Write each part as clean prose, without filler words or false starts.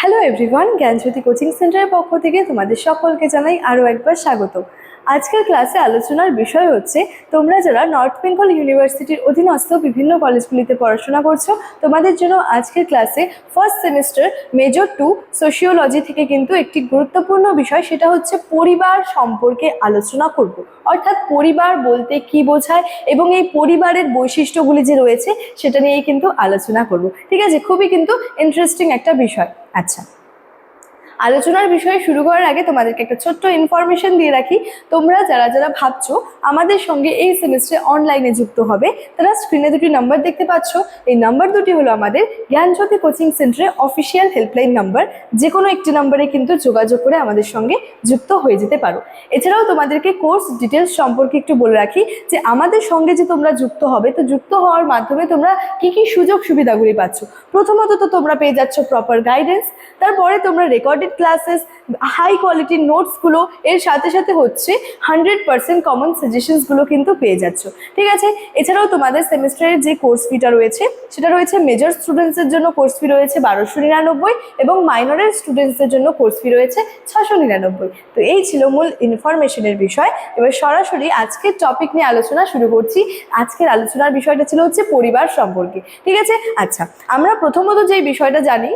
Hello everyone, জ্ঞানজ্যোতি coaching সেন্টারের পক্ষ থেকে তোমাদের সকলকে জানাই আরও একবার স্বাগত। আজকের ক্লাসে আলোচনার বিষয় হচ্ছে তোমরা যারা নর্থ বেঙ্গল ইউনিভার্সিটির অধীনস্থ বিভিন্ন কলেজগুলিতে পড়াশোনা করছো, তোমাদের জন্য আজকের ক্লাসে ফার্স্ট সেমিস্টার মেজর 2 সোশিওলজি থেকে কিন্তু একটি গুরুত্বপূর্ণ বিষয়, সেটা হচ্ছে পরিবার সম্পর্কে আলোচনা করব। অর্থাৎ পরিবার বলতে কি বোঝায় এবং এই পরিবারের বৈশিষ্ট্যগুলি যে রয়েছে সেটা নিয়েই কিন্তু আলোচনা করব। ঠিক আছে, খুবই কিন্তু ইন্টারেস্টিং একটা বিষয়। আচ্ছা, আলোচনার বিষয়ে শুরু করার আগে তোমাদেরকে একটা ছোট্ট ইনফরমেশন দিয়ে রাখি। তোমরা যারা যারা ভাবছো আমাদের সঙ্গে এই সেমিস্টারে অনলাইনে যুক্ত হবে, তারা স্ক্রিনে দুটি নাম্বার দেখতে পাচ্ছ। এই নাম্বার দুটি হলো আমাদের জ্ঞানজ্যোতি কোচিং সেন্টারের অফিসিয়াল হেল্পলাইন নাম্বার। যে কোনো একটি নাম্বারে কিন্তু যোগাযোগ করে আমাদের সঙ্গে যুক্ত হয়ে যেতে পারো। এছাড়াও তোমাদেরকে কোর্স ডিটেলস সম্পর্কে একটু বলে রাখি যে আমাদের সঙ্গে যে তোমরা যুক্ত হবে, তো যুক্ত হওয়ার মাধ্যমে তোমরা কি কি সুযোগ সুবিধাগুলি পাচ্ছ। প্রথমত তো তোমরা পেয়ে যাচ্ছ প্রপার গাইডেন্স, তারপরে তোমরা রেকর্ডেড ক্লাসেস, হাই কোয়ালিটির নোটসগুলো, এর সাথে সাথে হচ্ছে 100% কমন সাজেশনসগুলো কিন্তু পেয়ে যাচ্ছ। ঠিক আছে, এছাড়াও তোমাদের সেমিস্টারের যে কোর্স ফিটা রয়েছে সেটা রয়েছে মেজর স্টুডেন্টসের জন্য কোর্স ফি রয়েছে 1299 এবং মাইনরের স্টুডেন্টসদের জন্য কোর্স ফি রয়েছে 699। তো এই ছিল মূল ইনফরমেশনের বিষয়। এবার সরাসরি আজকের টপিক নিয়ে আলোচনা শুরু করছি। আজকের আলোচনার বিষয়টা ছিল হচ্ছে পরিবার সম্পর্কে। ঠিক আছে, আচ্ছা, আমরা প্রথমত যে বিষয়টা জানি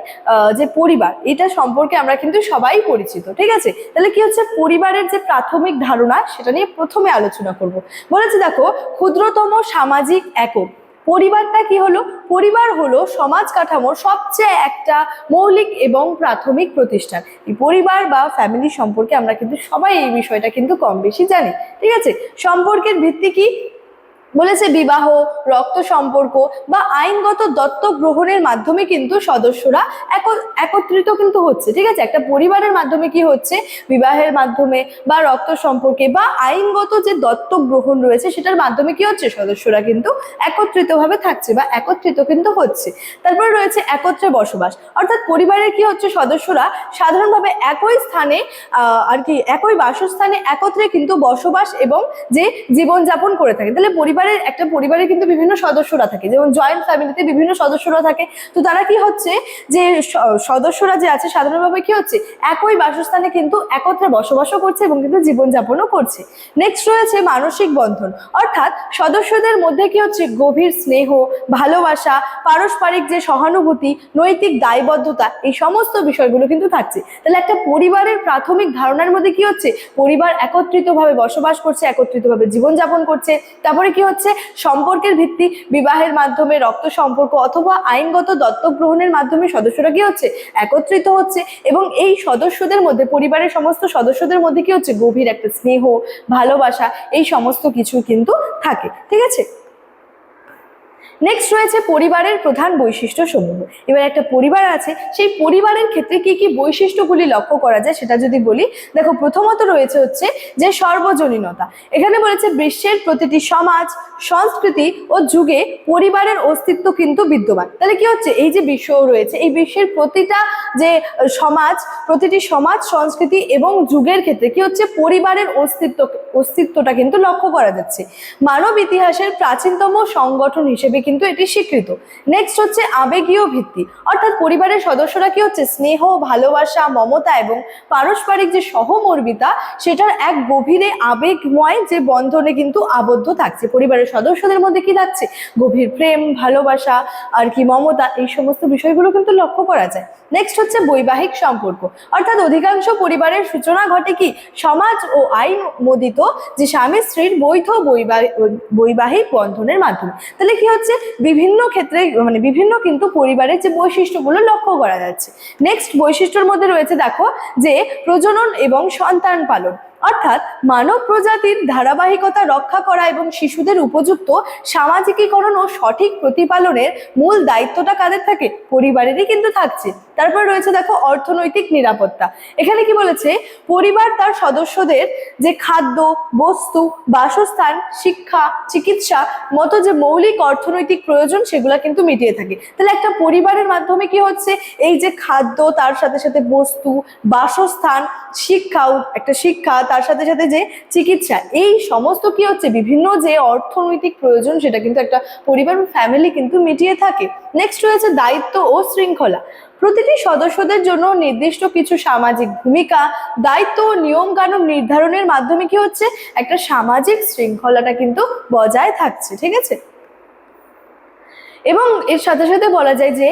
যে পরিবার, এটা সম্পর্কে আমরা কিন্তু সবাই পরিচিত। ঠিক আছে, তাহলে কি হচ্ছে পরিবারের যে প্রাথমিক ধারণা সেটা নিয়ে প্রথমে আলোচনা করব। বলেছে দেখো, ক্ষুদ্রতম সামাজিক একক। পরিবারটা কি হলো? পরিবার হলো সমাজ কাঠামোর সবচেয়ে একটা মৌলিক এবং প্রাথমিক প্রতিষ্ঠান। এই পরিবার বা ফ্যামিলি সম্পর্কে আমরা কিন্তু সবাই এই বিষয়টা কিন্তু কম বেশি জানি। ঠিক আছে, সম্পর্কের ভিত্তি কি বলেছে? বিবাহ, রক্ত সম্পর্ক বা আইনগত দত্তক গ্রহণের মাধ্যমে কিন্তু সদস্যরা একত্রিত কিন্তু হচ্ছে। ঠিক আছে, একটা পরিবারের মাধ্যমে কি হচ্ছে? বিবাহের মাধ্যমে বা রক্ত সম্পর্কে বা আইনগত যে দত্তক গ্রহণ রয়েছে সেটার মাধ্যমে কি হচ্ছে? সদস্যরা কিন্তু একত্রিতভাবে থাকছে বা একত্রিত কিন্তু হচ্ছে। তারপরে রয়েছে একত্রে বসবাস, অর্থাৎ পরিবারের কি হচ্ছে? সদস্যরা সাধারণভাবে একই স্থানে আর কি একই বাসস্থানে একত্রে কিন্তু বসবাস এবং যে জীবনযাপন করে থাকে। তাহলে একটা পরিবারে কিন্তু বিভিন্ন সদস্যরা থাকে, যেমন জয়েন্ট ফ্যামিলিতে বিভিন্ন সদস্যরা থাকে। তো তারা কি হচ্ছে যে সদস্যরা যে আছে সাধারণভাবে কি হচ্ছে? একই বাসস্থানে কিন্তু একত্রে বসবাসও করছে এবং কিন্তু জীবনযাপনও করছে। নেক্সট রয়েছে মানসিক বন্ধন, অর্থাৎ সদস্যদের মধ্যে কি হচ্ছে? গভীর স্নেহ, ভালোবাসা, পারস্পরিক যে সহানুভূতি, নৈতিক দায়বদ্ধতা, এই সমস্ত বিষয়গুলো কিন্তু থাকছে। তাহলে একটা পরিবারের প্রাথমিক ধারণার মধ্যে কি হচ্ছে? পরিবার একত্রিতভাবে বসবাস করছে, একত্রিতভাবে জীবনযাপন করছে। তারপরে কি হচ্ছে? সম্পর্কের ভিত্তি, বিবাহের মাধ্যমে, রক্ত সম্পর্ক অথবা আইনগত দত্তক গ্রহণের মাধ্যমে সদস্যরা কি হচ্ছে? একত্রিত হচ্ছে এবং এই সদস্যদের মধ্যে, পরিবারের সমস্ত সদস্যদের মধ্যে কি হচ্ছে? গভীর একটা স্নেহ, ভালোবাসা, এই সমস্ত কিছু কিন্তু থাকে। ঠিক আছে, নেক্সট রয়েছে পরিবারের প্রধান বৈশিষ্ট্য সমূহ। এবার একটা পরিবার আছে, সেই পরিবারের ক্ষেত্রে কি কি বৈশিষ্ট্যগুলি লক্ষ্য করা যায় সেটা যদি বলি, দেখো প্রথমত রয়েছে হচ্ছে যে সর্বজনীনতা। এখানে বলেছে বিশ্বের প্রতিটি সমাজ, সংস্কৃতি ও যুগে পরিবারের অস্তিত্ব কিন্তু বিদ্যমান। তাহলে কি হচ্ছে? এই যে বিশ্ব রয়েছে, এই বিশ্বের প্রতিটা যে প্রতিটি সমাজ, সংস্কৃতি এবং যুগের ক্ষেত্রে কি হচ্ছে? পরিবারের অস্তিত্বটা কিন্তু লক্ষ্য করা যাচ্ছে। মানব ইতিহাসের প্রাচীনতম সংগঠন হিসেবে কিন্তু এটি স্বীকৃত। নেক্সট হচ্ছে আবেগীয় ভিত্তি, অর্থাৎ পরিবারের সদস্যরা কি হচ্ছে? স্নেহ, ভালোবাসা, মমতা এবং পারস্পরিক যে সহমর্মিতা, সেটার এক গভীরে আবেগময় যে বন্ধনে কিন্তু আবদ্ধ থাকছে। পরিবারের সদস্যদের মধ্যে কি থাকছে? গভীর প্রেম, ভালোবাসা আর কি মমতা, এই সমস্ত বিষয়গুলো কিন্তু লক্ষ্য করা যায়। নেক্সট হচ্ছে বৈবাহিক সম্পর্ক, অর্থাৎ অধিকাংশ পরিবারের সূচনা ঘটে কি? সমাজ ও আইন মোদিত যে স্বামী স্ত্রীর বৈধ বৈবাহিক বন্ধনের মাধ্যমে। তাহলে কি হচ্ছে? বিভিন্ন ক্ষেত্রে বিভিন্ন কিন্তু পরিবারের যে বৈশিষ্ট্যগুলো লক্ষ্য করা যাচ্ছে। নেক্সট বৈশিষ্ট্যের মধ্যে রয়েছে দেখো যে প্রজনন এবং সন্তান পালন, অর্থাৎ মানব প্রজাতির ধারাবাহিকতা রক্ষা করা এবং শিশুদের উপযুক্ত সামাজিকীকরণ ও সঠিক প্রতিপালনের মূল দায়িত্বটা কাদের থাকে? পরিবারেরই কিন্তু থাকছে। তারপর রয়েছে দেখো অর্থনৈতিক নিরাপত্তা। এখানে কি বলেছে? পরিবার তার সদস্যদের যে খাদ্য, বস্তু, বাসস্থান, শিক্ষা, চিকিৎসা মতো যে মৌলিক অর্থনৈতিক প্রয়োজন সেগুলো কিন্তু মিটিয়ে থাকে। তাহলে একটা পরিবারের মাধ্যমে কি হচ্ছে? এই যে খাদ্য, তার সাথে সাথে বস্তু, বাসস্থান, শিক্ষা, তার সাথে সাথে যে চিকিৎসা, এই সমস্ত কি হচ্ছে বিভিন্ন যে অর্থনৈতিক প্রয়োজন সেটা কিন্তু একটা পরিবার বা ফ্যামিলি কিন্তু মিটিয়ে থাকে। নেক্সট রয়েছে দায়িত্ব ও শৃঙ্খলা। প্রতিটি সদস্যদের জন্য নির্দিষ্ট কিছু সামাজিক ভূমিকা, দায়িত্ব ও নিয়ম কানুন নির্ধারণের মাধ্যমে কি হচ্ছে একটা সামাজিক শৃঙ্খলাটা কিন্তু বজায় থাকছে। ঠিক আছে, এবং এর সাথে সাথে বলা যায় যে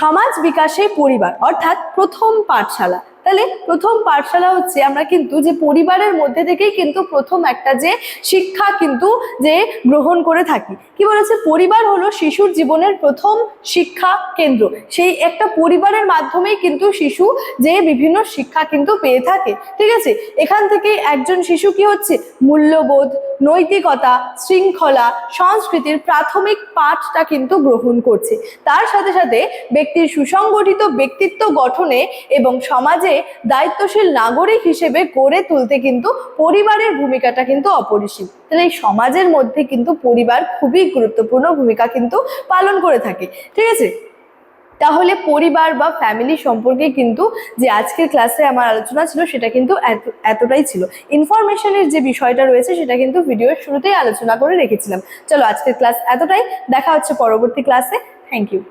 সমাজ বিকাশে পরিবার অর্থাৎ প্রথম পাঠশালা। তাহলে প্রথম পাঠশালা হচ্ছে আমরা কিন্তু যে পরিবারের মধ্যে থেকেই কিন্তু প্রথম একটা যে শিক্ষা কিন্তু যে গ্রহণ করে থাকি। কি বলেছে, পরিবার হলো শিশুর জীবনের প্রথম শিক্ষা কেন্দ্র। সেই একটা পরিবারের মাধ্যমেই কিন্তু শিশু যে বিভিন্ন শিক্ষা কিন্তু পেয়ে থাকে। ঠিক আছে, এখান থেকে একজন শিশু কি হচ্ছে মূল্যবোধ, নৈতিকতা, শৃঙ্খলা, সংস্কৃতির প্রাথমিক পাঠটা কিন্তু গ্রহণ করছে। তার সাথে সাথে ব্যক্তির সুসংগঠিত ব্যক্তিত্ব গঠনে এবং সমাজে দায়িত্বশীল নাগরিক হিসেবে গড়ে তুলতে কিন্তু পরিবারের ভূমিকাটা কিন্তু অপরিসীম। তাহলে এই সমাজের মধ্যে কিন্তু পরিবার খুবই গুরুত্বপূর্ণ ভূমিকা কিন্তু পালন করে থাকে। ঠিক আছে, তাহলে পরিবার বা ফ্যামিলি সম্পর্কে কিন্তু যে আজকের ক্লাসে আমার আলোচনা ছিল সেটা কিন্তু এতটাই ছিল। ইনফরমেশনের যে বিষয়টা রয়েছে সেটা কিন্তু ভিডিওর শুরুতেই আলোচনা করে রেখেছিলাম। চলো, আজকের ক্লাস এতটাই, দেখা হচ্ছে পরবর্তী ক্লাসে। Thank you.